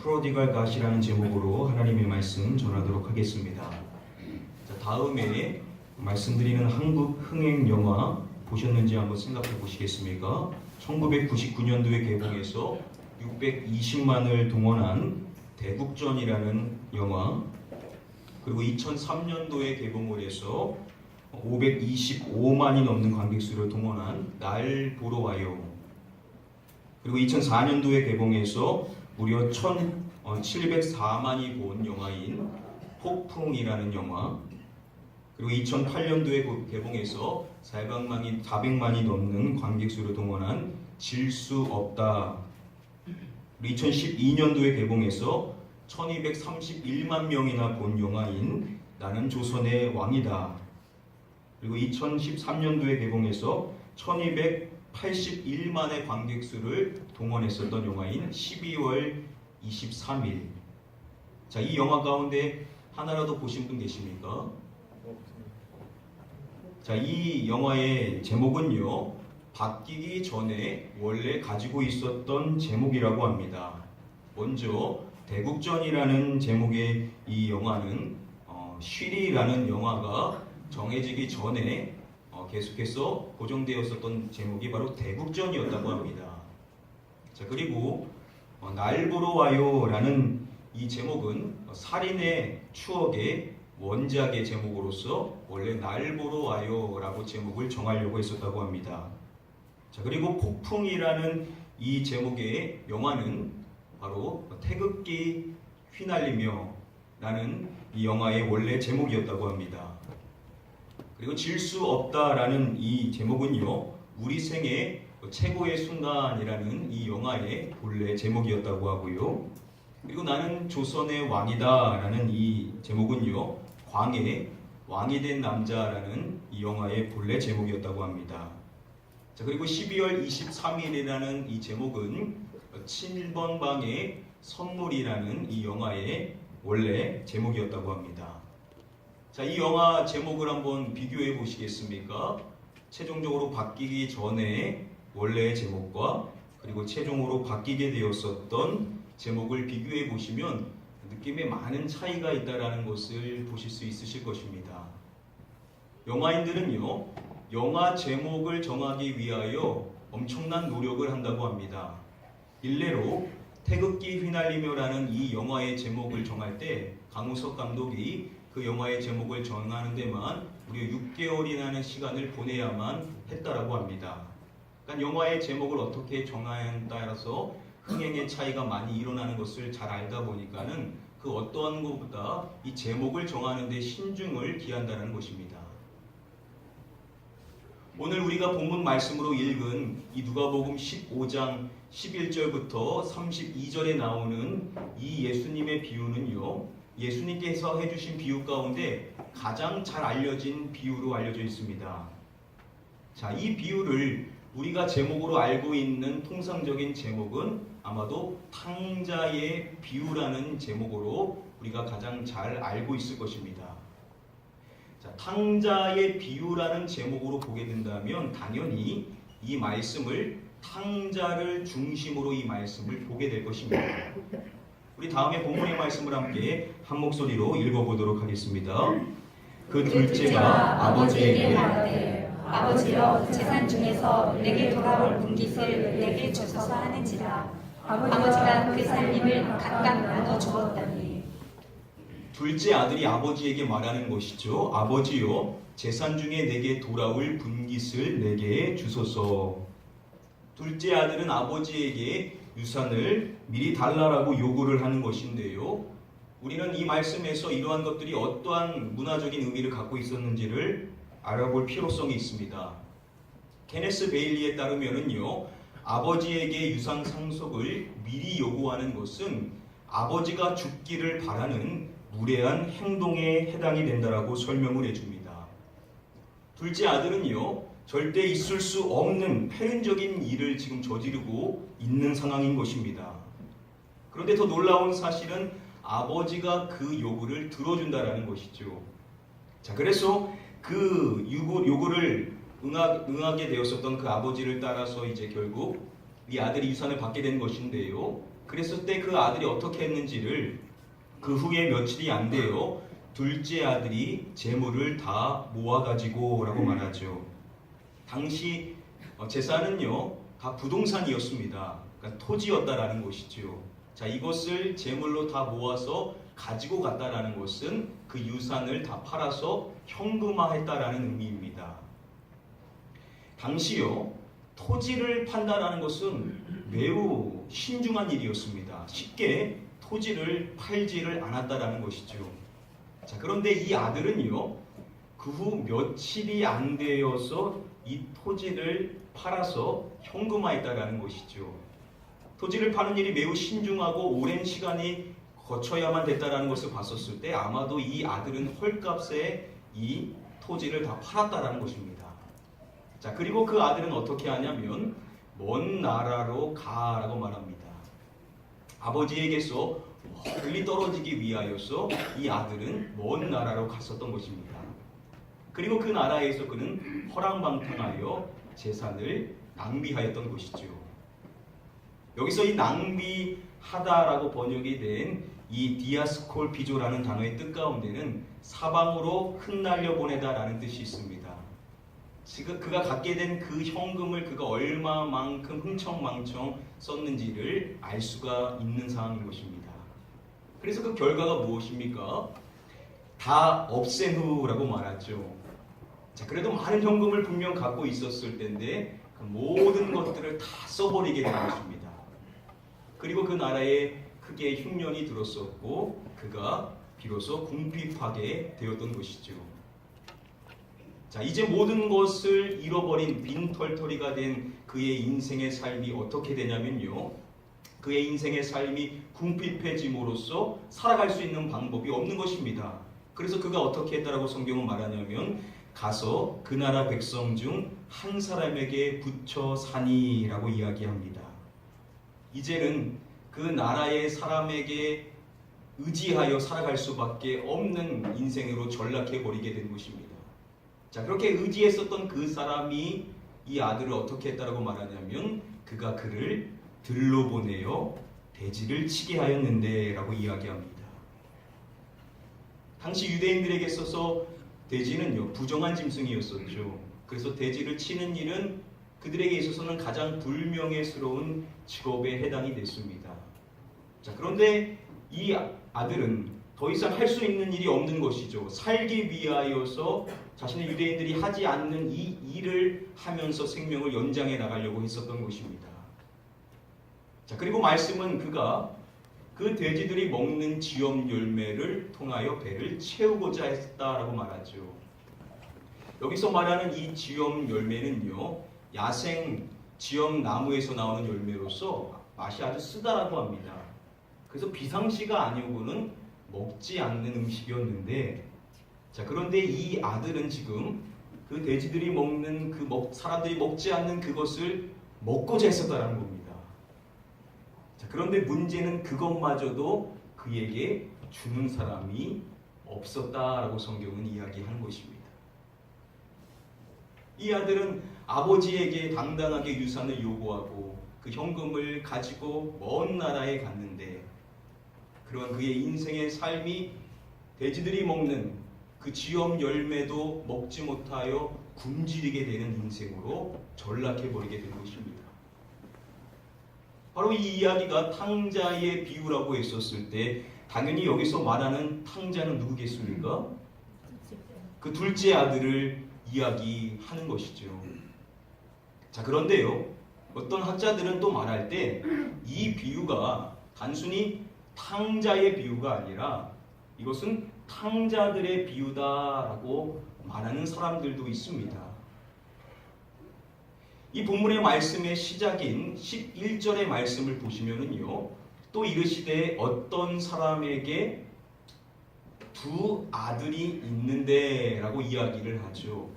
프로디갈 갓이라는 제목으로 하나님의 말씀 전하도록 하겠습니다. 자, 다음에 말씀드리는 한국 흥행 영화 보셨는지 한번 생각해 보시겠습니까? 1999년도에 개봉해서 620만을 동원한 대국전이라는 영화, 그리고 2003년도에 개봉을 해서 525만이 넘는 관객수를 동원한 날 보러 와요. 그리고 2004년도에 개봉해서 무려 1704만이 본 영화인 폭풍이라는 영화, 그리고 2008년도에 개봉해서 400만이 넘는 관객수를 동원한 질 수 없다. 그리고 2012년도에 개봉해서 1231만 명이나 본 영화인 나는 조선의 왕이다. 그리고 2013년도에 개봉해서 1281만의 관객수를 동원했었던 영화인 12월 23일. 자, 이 영화 가운데 하나라도 보신 분 계십니까? 자, 이 영화의 제목은요, 바뀌기 전에 원래 가지고 있었던 제목이라고 합니다. 먼저 대국전이라는 제목의 이 영화는 쉬리라는 영화가 정해지기 전에 계속해서 고정되었었던 제목이 바로 대국전이었다고 합니다. 자, 그리고 날 보러 와요라는 이 제목은 살인의 추억의 원작의 제목으로서 원래 날 보러 와요라고 제목을 정하려고 했었다고 합니다. 자, 그리고 폭풍이라는 이 제목의 영화는 바로 태극기 휘날리며 라는 이 영화의 원래 제목이었다고 합니다. 그리고 질 수 없다라는 이 제목은요, 우리 생애 최고의 순간이라는 이 영화의 본래 제목이었다고 하고요. 그리고 나는 조선의 왕이다 라는 이 제목은요, 광해 왕이 된 남자라는 이 영화의 본래 제목이었다고 합니다. 자, 그리고 12월 23일이라는 이 제목은 7번 방의 선물이라는 이 영화의 원래 제목이었다고 합니다. 자, 이 영화 제목을 한번 비교해 보시겠습니까? 최종적으로 바뀌기 전에 원래의 제목과 그리고 최종으로 바뀌게 되었었던 제목을 비교해 보시면 느낌에 많은 차이가 있다는 것을 보실 수 있으실 것입니다. 영화인들은요, 영화 제목을 정하기 위하여 엄청난 노력을 한다고 합니다. 일례로 태극기 휘날리며라는 이 영화의 제목을 정할 때 강우석 감독이 그 영화의 제목을 정하는 데만 무려 6개월이라는 시간을 보내야만 했다라고 합니다. 그러니까 영화의 제목을 어떻게 정하냐에 따라서 흥행의 차이가 많이 일어나는 것을 잘 알다 보니까는 그 어떠한 것보다 이 제목을 정하는 데 신중을 기한다는 것입니다. 오늘 우리가 본문 말씀으로 읽은 이 누가복음 15장 11절부터 32절에 나오는 이 예수님의 비유는요, 예수님께서 해주신 비유 가운데 가장 잘 알려진 비유로 알려져 있습니다. 자, 이 비유를 우리가 제목으로 알고 있는 통상적인 제목은 아마도 탕자의 비유라는 제목으로 우리가 가장 잘 알고 있을 것입니다. 자, 탕자의 비유라는 제목으로 보게 된다면 당연히 이 말씀을 탕자를 중심으로 이 말씀을 보게 될 것입니다. 우리 다음에 본문의 말씀을 함께 한 목소리로 읽어보도록 하겠습니다. 그 둘째가 아버지에게 말하되 아버지여 재산 중에서 내게 돌아올 분깃을 내게 주소서 하는지라. 아버지가 그 살림을 각각 나눠 주었더니. 둘째 아들이 아버지에게 말하는 것이죠. 아버지여 재산 중에 내게 돌아올 분깃을 내게 주소서. 둘째 아들은 아버지에게 유산을 미리 달라라고 요구를 하는 것인데요, 우리는 이 말씀에서 이러한 것들이 어떠한 문화적인 의미를 갖고 있었는지를 알아볼 필요성이 있습니다. 케네스 베일리에 따르면은요, 아버지에게 유산 상속을 미리 요구하는 것은 아버지가 죽기를 바라는 무례한 행동에 해당이 된다라고 설명을 해줍니다. 둘째 아들은요, 절대 있을 수 없는 폐륜적인 일을 지금 저지르고 있는 상황인 것입니다. 그런데 더 놀라운 사실은 아버지가 그 요구를 들어준다라는 것이죠. 자, 그래서 그 요구를 응하게 되었었던 그 아버지를 따라서 이제 결국 이 아들이 유산을 받게 된 것인데요. 그랬을 때 그 아들이 어떻게 했는지를 그 후에 며칠이 안 돼요. 둘째 아들이 재물을 다 모아가지고 라고 말하죠. 당시 재산은요 다 부동산이었습니다. 그러니까 토지였다라는 것이죠. 자, 이것을 재물로 다 모아서 가지고 갔다라는 것은 그 유산을 다 팔아서 현금화했다라는 의미입니다. 당시요 토지를 판다라는 것은 매우 신중한 일이었습니다. 쉽게 토지를 팔지를 않았다라는 것이죠. 자, 그런데 이 아들은요 그 후 며칠이 안 되어서 이 토지를 팔아서 현금화했다라는 것이죠. 토지를 파는 일이 매우 신중하고 오랜 시간이 거쳐야만 됐다라는 것을 봤었을 때 아마도 이 아들은 헐값에 이 토지를 다 팔았다라는 것입니다. 자, 그리고 그 아들은 어떻게 하냐면 먼 나라로 가라고 말합니다. 아버지에게서 멀리 떨어지기 위하여서 이 아들은 먼 나라로 갔었던 것입니다. 그리고 그 나라에서 그는 허랑방탕하여 재산을 낭비하였던 것이죠. 여기서 이 낭비하다라고 번역이 된 이 디아스콜 비조라는 단어의 뜻 가운데는 사방으로 흩날려 보내다라는 뜻이 있습니다. 지금 그가 갖게 된 그 현금을 그가 얼마만큼 흥청망청 썼는지를 알 수가 있는 상황인 것입니다. 그래서 그 결과가 무엇입니까? 다 없앤 후라고 말하죠. 자, 그래도 많은 현금을 분명 갖고 있었을 텐데 그 모든 것들을 다 써버리게 된 것입니다. 그리고 그 나라에 크게 흉년이 들었었고 그가 비로소 궁핍하게 되었던 것이죠. 자, 이제 모든 것을 잃어버린 빈털터리가 된 그의 인생의 삶이 어떻게 되냐면요. 그의 인생의 삶이 궁핍해짐으로써 살아갈 수 있는 방법이 없는 것입니다. 그래서 그가 어떻게 했다라고 성경은 말하냐면 가서 그 나라 백성 중 한 사람에게 붙여 사니라고 이야기합니다. 이제는 그 나라의 사람에게 의지하여 살아갈 수밖에 없는 인생으로 전락해버리게 된 것입니다. 자, 그렇게 의지했었던 그 사람이 이 아들을 어떻게 했다라고 말하냐면 그가 그를 들로 보내어 돼지를 치게 하였는데 라고 이야기합니다. 당시 유대인들에게 있어서 돼지는요 부정한 짐승이었었죠. 그래서 돼지를 치는 일은 그들에게 있어서는 가장 불명예스러운 직업에 해당이 됐습니다. 자, 그런데 이 아들은 더 이상 할 수 있는 일이 없는 것이죠. 살기 위하여서 자신의 유대인들이 하지 않는 이 일을 하면서 생명을 연장해 나가려고 했었던 것입니다. 자, 그리고 말씀은 그가 그 돼지들이 먹는 지엄 열매를 통하여 배를 채우고자 했다라고 말하죠. 여기서 말하는 이 지엄 열매는요, 야생 지엄 나무에서 나오는 열매로서 맛이 아주 쓰다라고 합니다. 그래서 비상시가 아니고는 먹지 않는 음식이었는데, 자, 그런데 이 아들은 지금 그 돼지들이 먹는 사람들이 먹지 않는 그것을 먹고자 했었다라는 겁니다. 자, 그런데 문제는 그것마저도 그에게 주는 사람이 없었다라고 성경은 이야기하는 것입니다. 이 아들은 아버지에게 당당하게 유산을 요구하고 그 현금을 가지고 먼 나라에 갔는데 그런 그의 인생의 삶이 돼지들이 먹는 그 지엄 열매도 먹지 못하여 굶주리게 되는 인생으로 전락해버리게 된 것입니다. 바로 이 이야기가 탕자의 비유라고 했었을 때 당연히 여기서 말하는 탕자는 누구겠습니까? 그 둘째 아들을 이야기하는 것이죠. 자, 그런데요, 어떤 학자들은 또 말할 때 이 비유가 단순히 탕자의 비유가 아니라 이것은 탕자들의 비유다라고 말하는 사람들도 있습니다. 이 본문의 말씀의 시작인 11절의 말씀을 보시면은요, 또 이르시되 어떤 사람에게 두 아들이 있는데 라고 이야기를 하죠.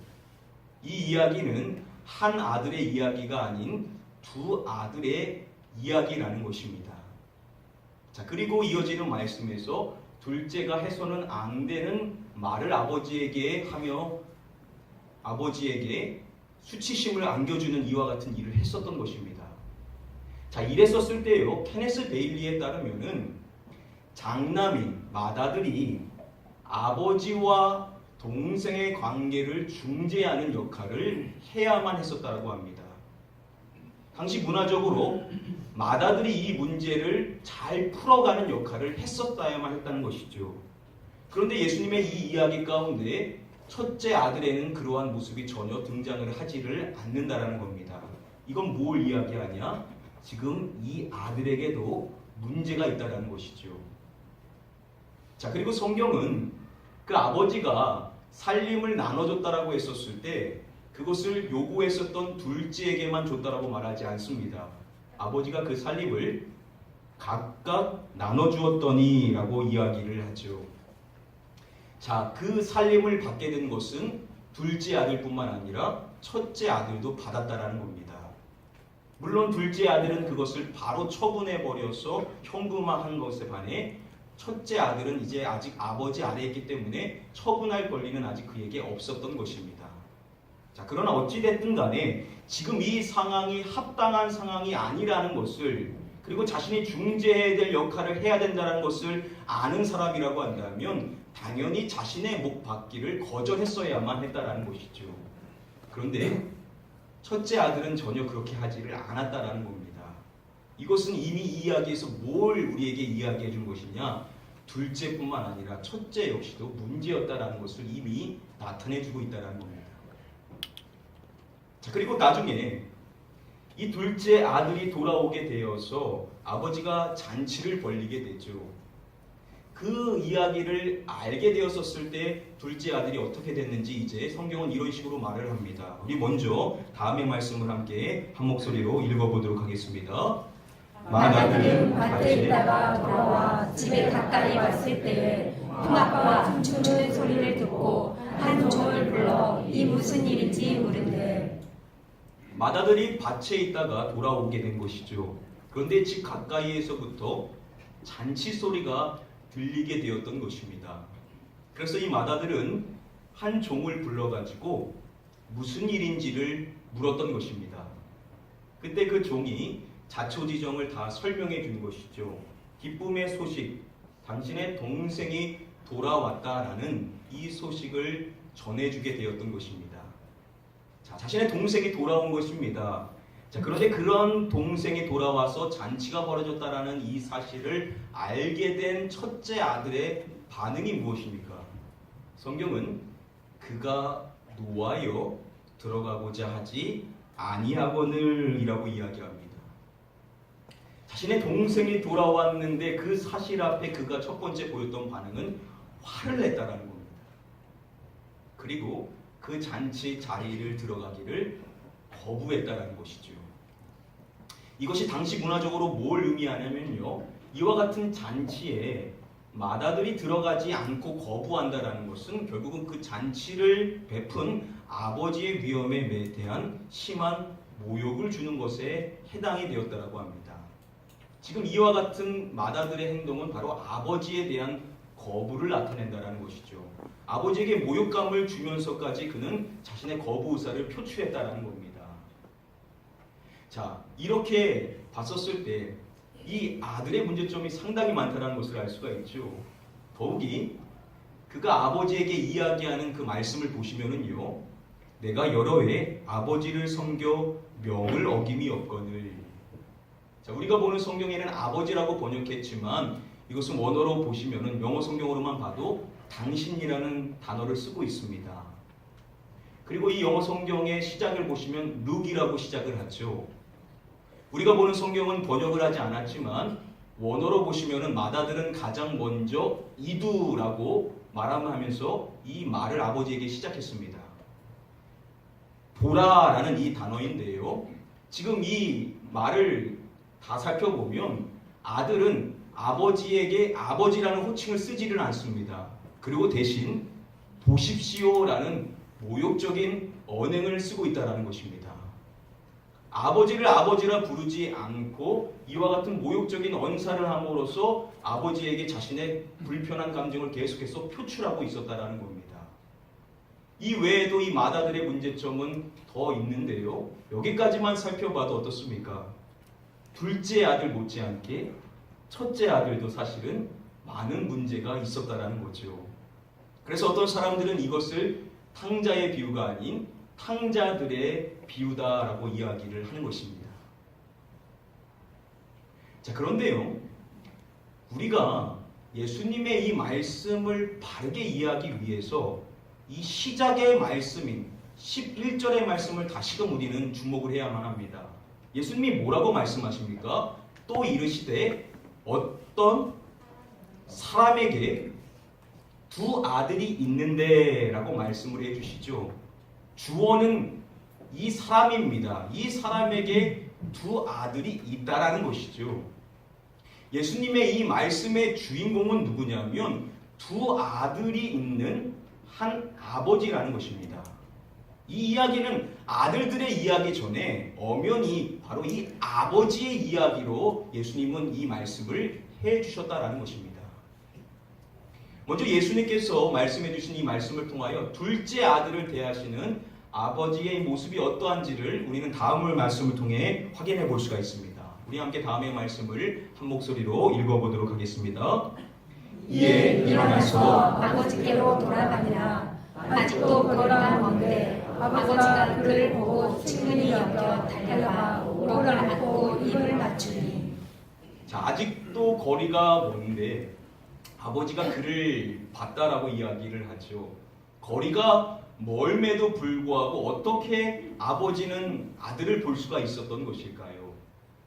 이 이야기는 한 아들의 이야기가 아닌 두 아들의 이야기라는 것입니다. 자, 그리고 이어지는 말씀에서 둘째가 해서는 안 되는 말을 아버지에게 하며 아버지에게 수치심을 안겨주는 이와 같은 일을 했었던 것입니다. 자, 자, 이랬었을 때요, 케네스 베일리에 따르면은 장남인 맏아들이 아버지와 동생의 관계를 중재하는 역할을 해야만 했었다고 합니다. 당시 문화적으로 맏아들이 이 문제를 잘 풀어가는 역할을 했었다야만 했다는 것이죠. 그런데 예수님의 이 이야기 가운데 첫째 아들에는 그러한 모습이 전혀 등장을 하지를 않는다라는 겁니다. 이건 뭘 이야기하냐? 지금 이 아들에게도 문제가 있다라는 것이죠. 자, 그리고 성경은 그 아버지가 살림을 나눠줬다라고 했었을 때 그것을 요구했었던 둘째에게만 줬다라고 말하지 않습니다. 아버지가 그 살림을 각각 나눠주었더니 라고 이야기를 하죠. 자, 그 살림을 받게 된 것은 둘째 아들뿐만 아니라 첫째 아들도 받았다라는 겁니다. 물론 둘째 아들은 그것을 바로 처분해버려서 현금화한 것에 반해 첫째 아들은 이제 아직 아버지 아래에 있기 때문에 처분할 권리는 아직 그에게 없었던 것입니다. 자, 그러나 어찌됐든 간에 지금 이 상황이 합당한 상황이 아니라는 것을, 그리고 자신이 중재해야 될 역할을 해야 된다는 것을 아는 사람이라고 한다면 당연히 자신의 목 받기를 거절했어야만 했다라는 것이죠. 그런데 첫째 아들은 전혀 그렇게 하지를 않았다라는 겁니다. 이것은 이미 이 이야기에서 뭘 우리에게 이야기해 준 것이냐? 둘째뿐만 아니라 첫째 역시도 문제였다라는 것을 이미 나타내 주고 있다라는 겁니다. 자, 그리고 나중에 이 둘째 아들이 돌아오게 되어서 아버지가 잔치를 벌리게 되죠. 그 이야기를 알게 되었었을 때 둘째 아들이 어떻게 됐는지 이제 성경은 이런 식으로 말을 합니다. 우리 먼저 다음의 말씀을 함께 한 목소리로 읽어보도록 하겠습니다. 맏아들은 밭에 있다가 돌아와 집에 가까이 왔을 때에 풍악과 춤추는 소리를 듣고 한 종을 불러 이 무슨 일인지 물은데, 맏아들이 밭에 있다가 돌아오게 된 것이죠. 그런데 집 가까이에서부터 잔치 소리가 들리게 되었던 것입니다. 그래서 이 맏아들은 한 종을 불러가지고 무슨 일인지를 물었던 것입니다. 그때 그 종이 자초지종을 다 설명해 주는 것이죠. 기쁨의 소식, 당신의 동생이 돌아왔다라는 이 소식을 전해주게 되었던 것입니다. 자, 자신의 동생이 돌아온 것입니다. 자, 그런데 그런 동생이 돌아와서 잔치가 벌어졌다라는 이 사실을 알게 된 첫째 아들의 반응이 무엇입니까? 성경은 그가 노하여 들어가고자 하지 아니하거늘 이라고 이야기합니다. 자신의 동생이 돌아왔는데 그 사실 앞에 그가 첫 번째 보였던 반응은 화를 냈다라는 겁니다. 그리고 그 잔치 자리를 들어가기를 거부했다라는 것이죠. 이것이 당시 문화적으로 뭘 의미하냐면요, 이와 같은 잔치에 맏아들이 들어가지 않고 거부한다라는 것은 결국은 그 잔치를 베푼 아버지의 위험에 대한 심한 모욕을 주는 것에 해당이 되었다라고 합니다. 지금 이와 같은 맏아들의 행동은 바로 아버지에 대한 거부를 나타낸다라는 것이죠. 아버지에게 모욕감을 주면서까지 그는 자신의 거부 의사를 표출했다라는 겁니다. 자, 이렇게 봤었을 때 이 아들의 문제점이 상당히 많다는 것을 알 수가 있죠. 더욱이 그가 아버지에게 이야기하는 그 말씀을 보시면은요, 내가 여러 해 아버지를 섬겨 명을 어김이 없거늘. 자, 우리가 보는 성경에는 아버지라고 번역했지만 이것은 원어로 보시면은 영어 성경으로만 봐도 당신이라는 단어를 쓰고 있습니다. 그리고 이 영어 성경의 시작을 보시면 룩이라고 시작을 하죠. 우리가 보는 성경은 번역을 하지 않았지만 원어로 보시면은 맏아들은 가장 먼저 이두라고 말하면서 이 말을 아버지에게 시작했습니다. 보라라는 이 단어인데요, 지금 이 말을 다 살펴보면 아들은 아버지에게 아버지라는 호칭을 쓰지를 않습니다. 그리고 대신 보십시오라는 모욕적인 언행을 쓰고 있다는 것입니다. 아버지를 아버지라 부르지 않고 이와 같은 모욕적인 언사를 함으로써 아버지에게 자신의 불편한 감정을 계속해서 표출하고 있었다는 겁니다. 이 외에도 이 맏아들의 문제점은 더 있는데요, 여기까지만 살펴봐도 어떻습니까? 둘째 아들 못지않게 첫째 아들도 사실은 많은 문제가 있었다라는 거죠. 그래서 어떤 사람들은 이것을 탕자의 비유가 아닌 탕자들의 비유다라고 이야기를 하는 것입니다. 자, 그런데요, 우리가 예수님의 이 말씀을 바르게 이해하기 위해서 이 시작의 말씀인 11절의 말씀을 다시금 우리는 주목을 해야만 합니다. 예수님이 뭐라고 말씀하십니까? 또 이르시되 어떤 사람에게 두 아들이 있는데 라고 말씀을 해주시죠. 주어는 이 사람입니다. 이 사람에게 두 아들이 있다라는 것이죠. 예수님의 이 말씀의 주인공은 누구냐면 두 아들이 있는 한 아버지라는 것입니다. 이 이야기는 아들들의 이야기 전에 엄연히 바로 이 아버지의 이야기로 예수님은 이 말씀을 해주셨다라는 것입니다. 먼저 예수님께서 말씀해 주신 이 말씀을 통하여 둘째 아들을 대하시는 아버지의 모습이 어떠한지를 우리는 다음의 말씀을 통해 확인해 볼 수가 있습니다. 우리 함께 다음의 말씀을 한 목소리로 읽어보도록 하겠습니다. 이에 일어나서 아버지께로 돌아가니라. 아직도 거리가 먼데 아버지가 그를 보고 친근히 여겨 달려가 오를 안고 입을 맞추니. 자, 아직도 거리가 먼데 아버지가 그를 봤다라고 이야기를 하죠. 거리가 멀음에도 불구하고 어떻게 아버지는 아들을 볼 수가 있었던 것일까요?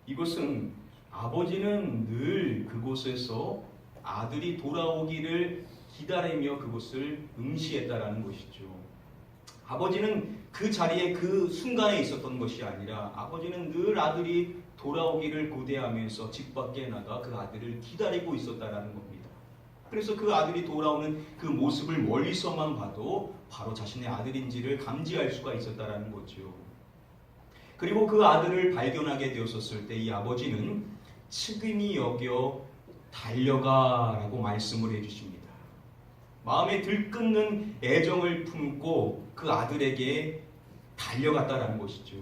이것은 아버지는 늘 그곳에서 아들이 돌아오기를 기다리며 그곳을 응시했다라는 것이죠. 아버지는 그 자리에 그 순간에 있었던 것이 아니라 아버지는 늘 아들이 돌아오기를 고대하면서 집 밖에 나가 그 아들을 기다리고 있었다라는 겁니다. 그래서 그 아들이 돌아오는 그 모습을 멀리서만 봐도 바로 자신의 아들인지를 감지할 수가 있었다라는 거죠. 그리고 그 아들을 발견하게 되었을 때 이 아버지는 측은히 여겨 달려가라고 말씀을 해주십니다. 마음에 들끓는 애정을 품고 그 아들에게 달려갔다라는 것이죠.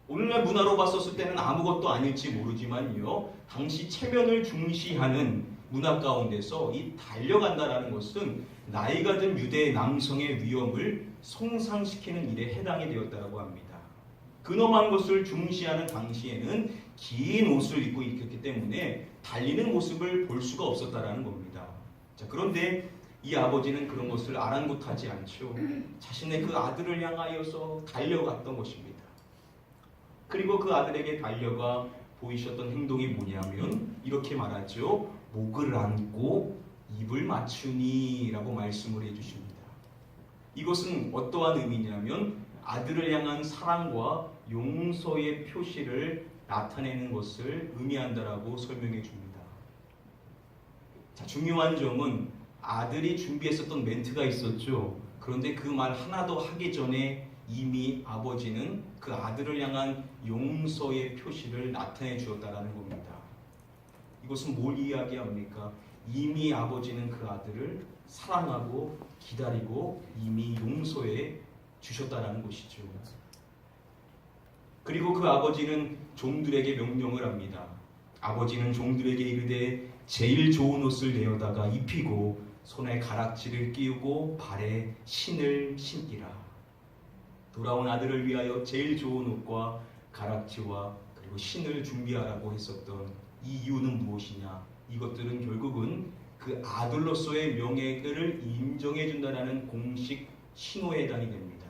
오늘날 문화로 봤었을 때는 아무것도 아닐지 모르지만요, 당시 체면을 중시하는 문화 가운데서 이 달려간다라는 것은 나이가 든 유대 남성의 위험을 손상시키는 일에 해당이 되었다고 합니다. 근엄한 것을 중시하는 당시에는 긴 옷을 입고 있었기 때문에 달리는 모습을 볼 수가 없었다라는 겁니다. 자, 그런데 이 아버지는 그런 것을 아랑곳하지 않죠. 자신의 그 아들을 향하여서 달려갔던 것입니다. 그리고 그 아들에게 달려가 보이셨던 행동이 뭐냐면 이렇게 말하죠. 목을 안고 입을 맞추니 라고 말씀을 해주십니다. 이것은 어떠한 의미냐면 아들을 향한 사랑과 용서의 표시를 나타내는 것을 의미한다라고 설명해 줍니다. 자, 중요한 점은 아들이 준비했었던 멘트가 있었죠. 그런데 그 말 하나도 하기 전에 이미 아버지는 그 아들을 향한 용서의 표시를 나타내 주었다라는 겁니다. 이것은 뭘 이야기합니까? 이미 아버지는 그 아들을 사랑하고 기다리고 이미 용서해 주셨다라는 것이죠. 그리고 그 아버지는 종들에게 명령을 합니다. 아버지는 종들에게 이르되 제일 좋은 옷을 내어다가 입히고 손에 가락지를 끼우고 발에 신을 신기라. 돌아온 아들을 위하여 제일 좋은 옷과 가락지와 그리고 신을 준비하라고 했었던 이 이유는 무엇이냐? 이것들은 결국은 그 아들로서의 명예를 인정해 준다는 공식 신호에 해당이 됩니다.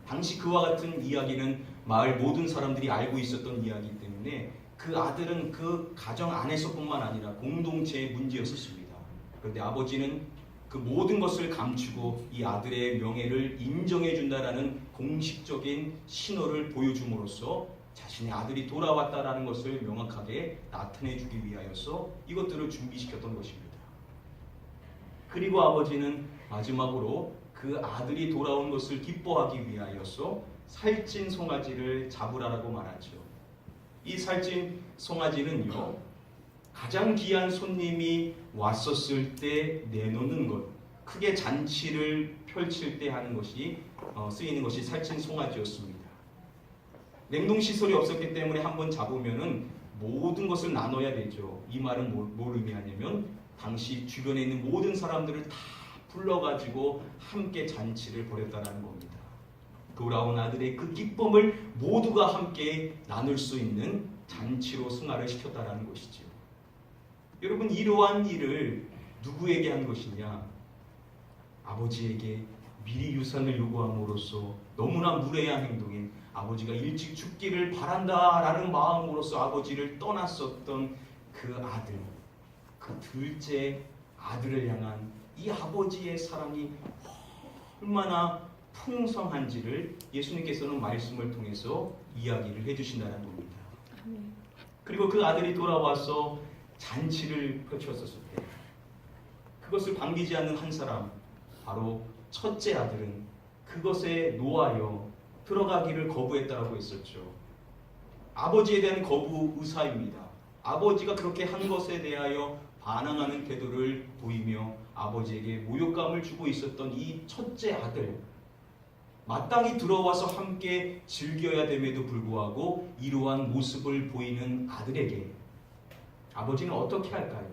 당시 그와 같은 이야기는 마을 모든 사람들이 알고 있었던 이야기이기 때문에 그 아들은 그 가정 안에서뿐만 아니라 공동체의 문제였었습니다. 그런데 아버지는 그 모든 것을 감추고 이 아들의 명예를 인정해 준다라는 공식적인 신호를 보여줌으로써 자신의 아들이 돌아왔다라는 것을 명확하게 나타내 주기 위하여서 이것들을 준비시켰던 것입니다. 그리고 아버지는 마지막으로 그 아들이 돌아온 것을 기뻐하기 위하여서 살찐 송아지를 잡으라고 말하죠. 이 살찐 송아지는요, 가장 귀한 손님이 왔었을 때 내놓는 것, 크게 잔치를 펼칠 때 하는 것이 쓰이는 것이 살찐 송아지였습니다. 냉동시설이 없었기 때문에 한번 잡으면은 모든 것을 나눠야 되죠. 이 말은 뭘 의미하냐면 당시 주변에 있는 모든 사람들을 다 불러가지고 함께 잔치를 벌였다는 겁니다. 돌아온 아들의 그 기쁨을 모두가 함께 나눌 수 있는 잔치로 승화를 시켰다는 것이죠. 여러분, 이러한 일을 누구에게 한 것이냐? 아버지에게 미리 유산을 요구함으로써 너무나 무례한 행동인 아버지가 일찍 죽기를 바란다라는 마음으로써 아버지를 떠났었던 그 아들, 그 둘째 아들을 향한 이 아버지의 사랑이 얼마나 풍성한지를 예수님께서는 말씀을 통해서 이야기를 해주신다는 겁니다. 그리고 그 아들이 돌아와서 잔치를 펼쳤었을 때 그것을 반기지 않는 한 사람, 바로 첫째 아들은 그것에 노하여 들어가기를 거부했다라고 했었죠. 아버지에 대한 거부 의사입니다. 아버지가 그렇게 한 것에 대하여 반항하는 태도를 보이며 아버지에게 모욕감을 주고 있었던 이 첫째 아들, 마땅히 들어와서 함께 즐겨야 됨에도 불구하고 이러한 모습을 보이는 아들에게 아버지는 어떻게 할까요?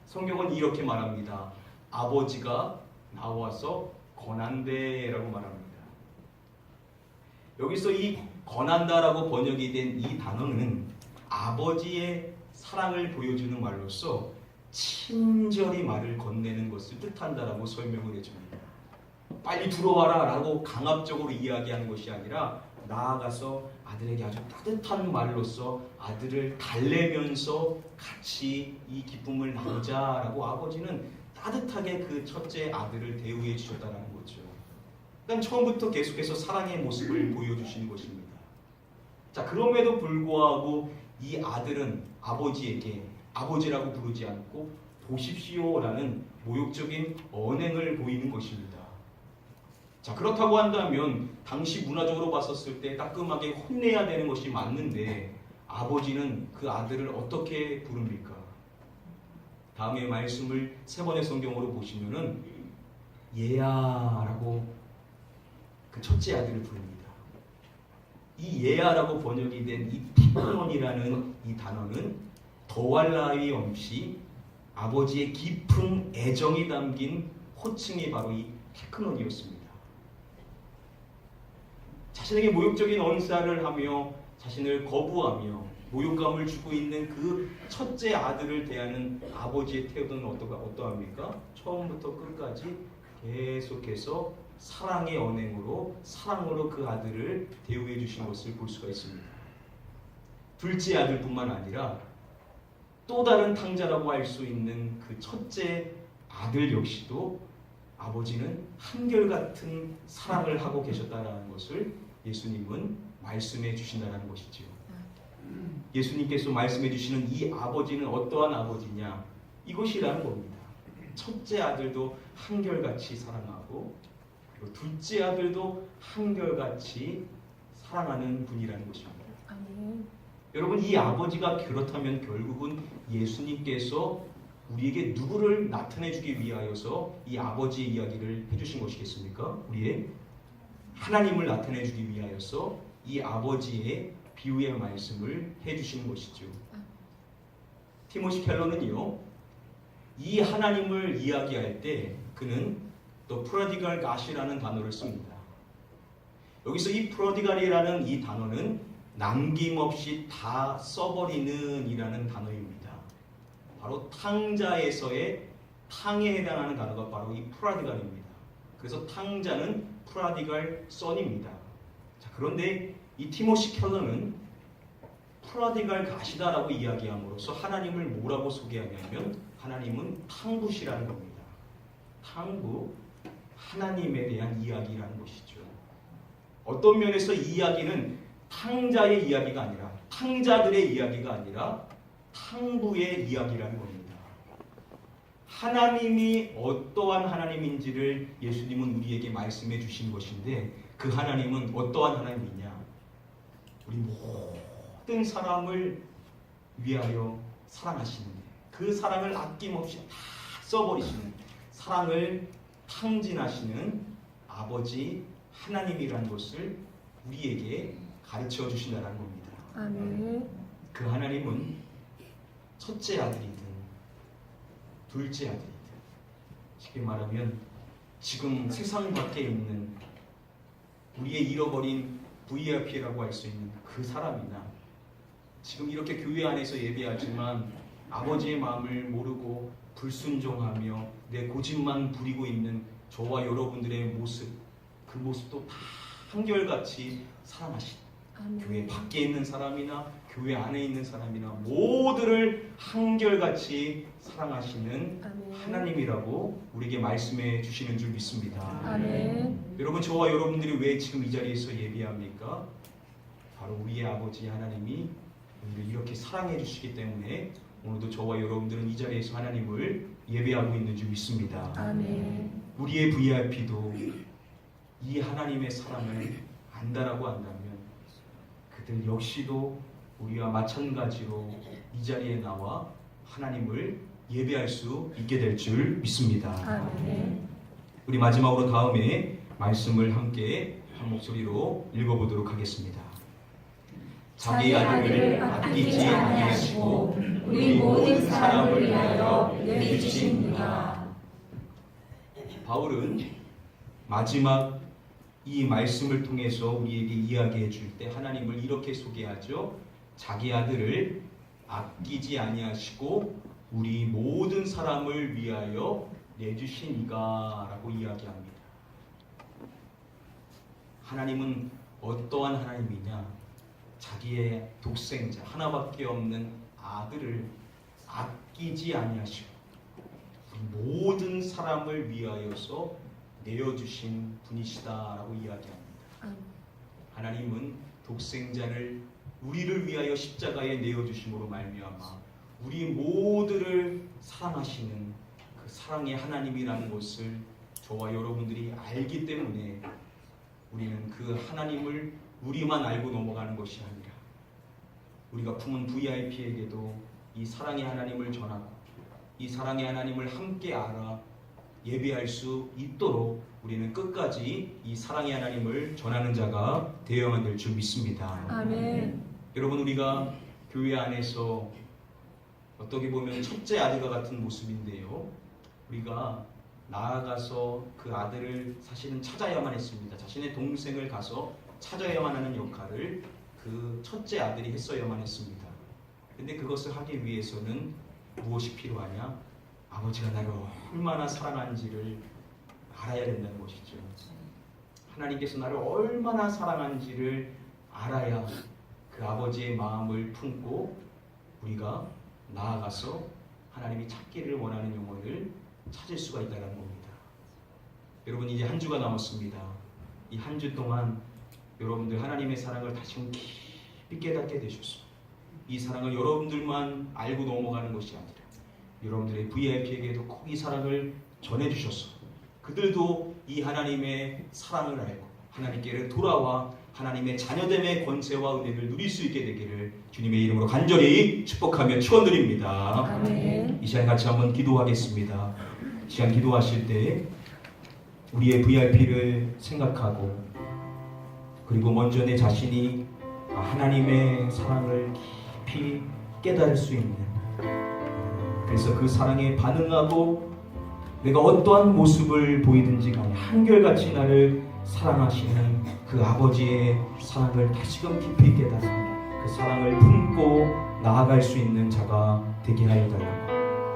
성경은 이렇게 말합니다. 아버지가 나와서 권한대라고 말합니다. 여기서 이 권한다라고 번역이 된 이 단어는 아버지의 사랑을 보여주는 말로서 친절히 말을 건네는 것을 뜻한다라고 설명을 해줍니다. 빨리 들어와라 라고 강압적으로 이야기하는 것이 아니라 나아가서 아들에게 아주 따뜻한 말로서 아들을 달래면서 같이 이 기쁨을 나누자라고 아버지는 따뜻하게 그 첫째 아들을 대우해 주셨다는 거죠. 그러니까 처음부터 계속해서 사랑의 모습을 보여주시는 것입니다. 자, 그럼에도 불구하고 이 아들은 아버지에게 아버지라고 부르지 않고 보십시오라는 모욕적인 언행을 보이는 것입니다. 자, 그렇다고 한다면 당시 문화적으로 봤었을 때 따끔하게 혼내야 되는 것이 맞는데 아버지는 그 아들을 어떻게 부릅니까? 다음의 말씀을 세 번의 성경으로 보시면은 얘야라고 그 첫째 아들을 부릅니다. 이 얘야라고 번역이 된 이 테크논이라는 이 단어는 더할 나위 없이 아버지의 깊은 애정이 담긴 호칭이 바로 이 테크논이었습니다. 자신에게 모욕적인 언사를 하며 자신을 거부하며 모욕감을 주고 있는 그 첫째 아들을 대하는 아버지의 태도는 어떠합니까? 처음부터 끝까지 계속해서 사랑의 언행으로 사랑으로 그 아들을 대우해 주신 것을 볼 수가 있습니다. 둘째 아들뿐만 아니라 또 다른 탕자라고 할 수 있는 그 첫째 아들 역시도 아버지는 한결같은 사랑을 하고 계셨다는 것을 예수님은 말씀해 주신다는 것이지요. 예수님께서 말씀해 주시는 이 아버지는 어떠한 아버지냐? 이것이라는 겁니다. 첫째 아들도 한결같이 사랑하고 그리고 둘째 아들도 한결같이 사랑하는 분이라는 것입니다. 여러분, 이 아버지가 그렇다면 결국은 예수님께서 우리에게 누구를 나타내 주기 위하여서 이 아버지의 이야기를 해주신 것이겠습니까? 우리의 하나님을 나타내 주기 위하여서 이 아버지의 비유의 말씀을 해주시는 것이죠. 티모시 켈러는요, 이 하나님을 이야기할 때 그는 또 프로디갈 갓이라는 단어를 씁니다. 여기서 이 프로디갈이라는 이 단어는 남김없이 다 써버리는 이라는 단어입니다. 바로 탕자에서의 탕에 해당하는 단어가 바로 이 프라디갈입니다. 그래서 탕자는 프라디갈 선입니다. 자, 그런데 이 티모시 켈러는 프라디갈 갓이다라고 이야기함으로써 하나님을 뭐라고 소개하냐면 하나님은 탕부시라는 겁니다. 탕부, 하나님에 대한 이야기라는 것이죠. 어떤 면에서 이 이야기는 탕자의 이야기가 아니라 탕자들의 이야기가 아니라 탕부의 이야기라는 겁니다. 하나님이 어떠한 하나님인지를 예수님은 우리에게 말씀해 주신 것인데 그 하나님은 어떠한 하나님이냐? 우리 모든 사람을 위하여 사랑하시는, 그 사랑을 아낌없이 다 써버리시는, 사랑을 탕진하시는 아버지 하나님이라는 것을 우리에게 가르쳐 주신다는 겁니다. 아멘. 그 하나님은 첫째 아들이든 둘째 아들이든, 쉽게 말하면 지금 세상 밖에 있는 우리의 잃어버린 VIP라고 할 수 있는 그 사람이나, 지금 이렇게 교회 안에서 예배하지만 아버지의 마음을 모르고 불순종하며 내 고집만 부리고 있는 저와 여러분들의 모습, 그 모습도 다 한결같이 사랑하신, 아멘. 교회 밖에 있는 사람이나 교회 안에 있는 사람이나 모두를 한결같이 사랑하시는 아멘. 하나님이라고 우리에게 말씀해 주시는 줄 믿습니다. 아멘. 여러분, 저와 여러분들이 왜 지금 이 자리에서 예배합니까? 바로 우리의 아버지 하나님이 우리를 이렇게 사랑해 주시기 때문에 오늘도 저와 여러분들은 이 자리에서 하나님을 예배하고 있는 줄 믿습니다. 아멘. 우리의 VIP도 이 하나님의 사랑을 안다라고 한다면 그들 역시도 우리와 마찬가지로 이 자리에 나와 하나님을 예배할 수 있게 될 줄 믿습니다. 아멘. 우리 마지막으로 다음에 말씀을 함께 한 목소리로 읽어보도록 하겠습니다. 자기 아들을 아끼지 아니하시고 우리 모든 사람을 위하여 내주신 이가. 바울은 마지막 이 말씀을 통해서 우리에게 이야기해 줄 때 하나님을 이렇게 소개하죠. 자기 아들을 아끼지 아니하시고 우리 모든 사람을 위하여 내주신 이가라고 이야기합니다. 하나님은 어떠한 하나님이냐? 자기의 독생자 하나밖에 없는 아들을 아끼지 아니하시고 모든 사람을 위하여서 내어주신 분이시다라고 이야기합니다. 하나님은 독생자를 우리를 위하여 십자가에 내어주심으로 말미암아 우리 모두를 사랑하시는 그 사랑의 하나님이라는 것을 저와 여러분들이 알기 때문에 우리는 그 하나님을 우리만 알고 넘어가는 것이 아니라 우리가 품은 VIP에게도 이 사랑의 하나님을 전하고 이 사랑의 하나님을 함께 알아 예배할 수 있도록 우리는 끝까지 이 사랑의 하나님을 전하는 자가 되어야만 될 줄 믿습니다. 아멘. 여러분, 우리가 교회 안에서 어떻게 보면 첫째 아들과 같은 모습인데요, 우리가 나아가서 그 아들을 사실은 찾아야만 했습니다. 자신의 동생을 가서 찾아야만 하는 역할을 그 첫째 아들이 했어야만 했습니다. 근데 그것을 하기 위해서는 무엇이 필요하냐? 아버지가 나를 얼마나 사랑하는지를 알아야 된다는 것이죠. 하나님께서 나를 얼마나 사랑하는지를 알아야 그 아버지의 마음을 품고 우리가 나아가서 하나님이 찾기를 원하는 영혼을 찾을 수가 있다는 겁니다. 여러분, 이제 한 주가 남았습니다. 이 한 주 동안 여러분들 하나님의 사랑을 다시금 깊이 깨닫게 되셨습니다. 이 사랑을 여러분들만 알고 넘어가는 것이 아니라 여러분들의 VIP에게도 꼭 이 사랑을 전해주셔서 그들도 이 하나님의 사랑을 알고 하나님께로 돌아와 하나님의 자녀됨의 권세와 은혜를 누릴 수 있게 되기를 주님의 이름으로 간절히 축복하며 축원드립니다. 아멘. 이 시간 같이 한번 기도하겠습니다. 이 시간 기도하실 때 우리의 VIP를 생각하고 그리고 먼저 내 자신이 하나님의 사랑을 깊이 깨달을 수 있는, 그래서 그 사랑에 반응하고 내가 어떠한 모습을 보이든지 간에 한결같이 나를 사랑하시는 그 아버지의 사랑을 다시금 깊이 깨달아 그 사랑을 품고 나아갈 수 있는 자가 되게 하여 달라고,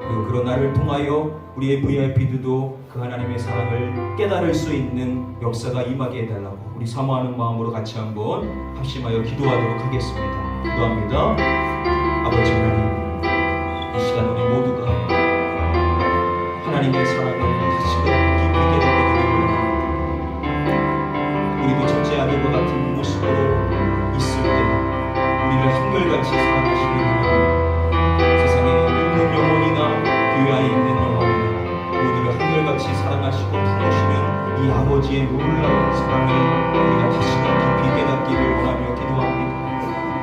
그리고 그런 나를 통하여 우리의 VIP들도 그 하나님의 사랑을 깨달을 수 있는 역사가 임하게 해달라고 우리 사모하는 마음으로 같이 한번 합심하여 기도하도록 하겠습니다. 기도합니다. 아버지 하나님, 이 시간 우리 모두가 하나님의 사랑을 다시금 깊이 깨닫게 되기를 원합니다. 우리도 첫째 아들과 같은 모습으로 있을 때 우리를 한결같이 사랑하시는 하나님, 세상에 있는 영혼이나 교회 안에 있는 영혼이나 모두를 한결같이 사랑하시고 품으시는 이 아버지의 놀라운 사랑을 우리가 다시금 깊이 깨닫기를 원하며 기도합니다.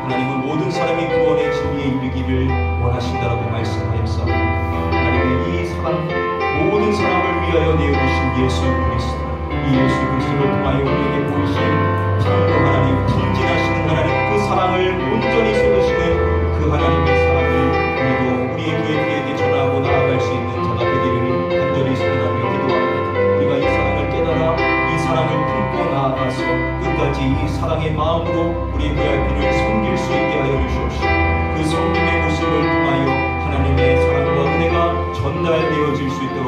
하나님은 모든 사람이 구원의 진리에 이르기를 원하신다라고 말씀하였사오니 하나님의 이 사랑, 모든 사람을 위하여 내어주신 예수 그리스도, 이 예수 그리스도를 통하여 우리에게 보이신 참으로 하나님, 통진하시는 하나님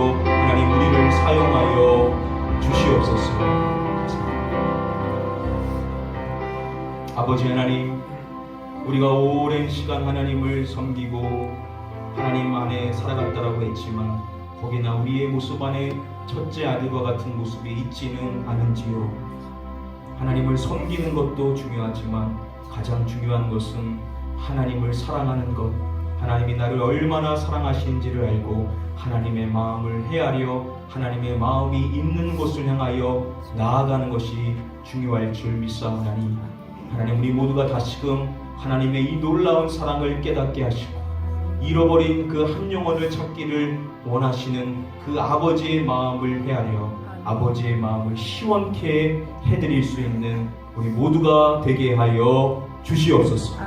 하나님 우리를 사용하여 주시옵소서. 아버지 하나님, 우리가 오랜 시간 하나님을 섬기고 하나님 안에 살아갔다라고 했지만 혹여나 우리의 모습 안에 첫째 아들과 같은 모습이 있지는 않은지요. 하나님을 섬기는 것도 중요하지만 가장 중요한 것은 하나님을 사랑하는 것, 하나님이 나를 얼마나 사랑하시는지를 알고 하나님의 마음을 헤아려 하나님의 마음이 있는 곳을 향하여 나아가는 것이 중요할 줄 믿사오나니 하나님, 우리 모두가 다시금 하나님의 이 놀라운 사랑을 깨닫게 하시고 잃어버린 그 한 영혼을 찾기를 원하시는 그 아버지의 마음을 헤아려 아버지의 마음을 시원케 해드릴 수 있는 우리 모두가 되게 하여 주시옵소서.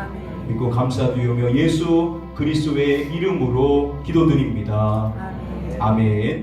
믿고 감사드리며 예수 그리스도의 이름으로 기도드립니다. 아멘.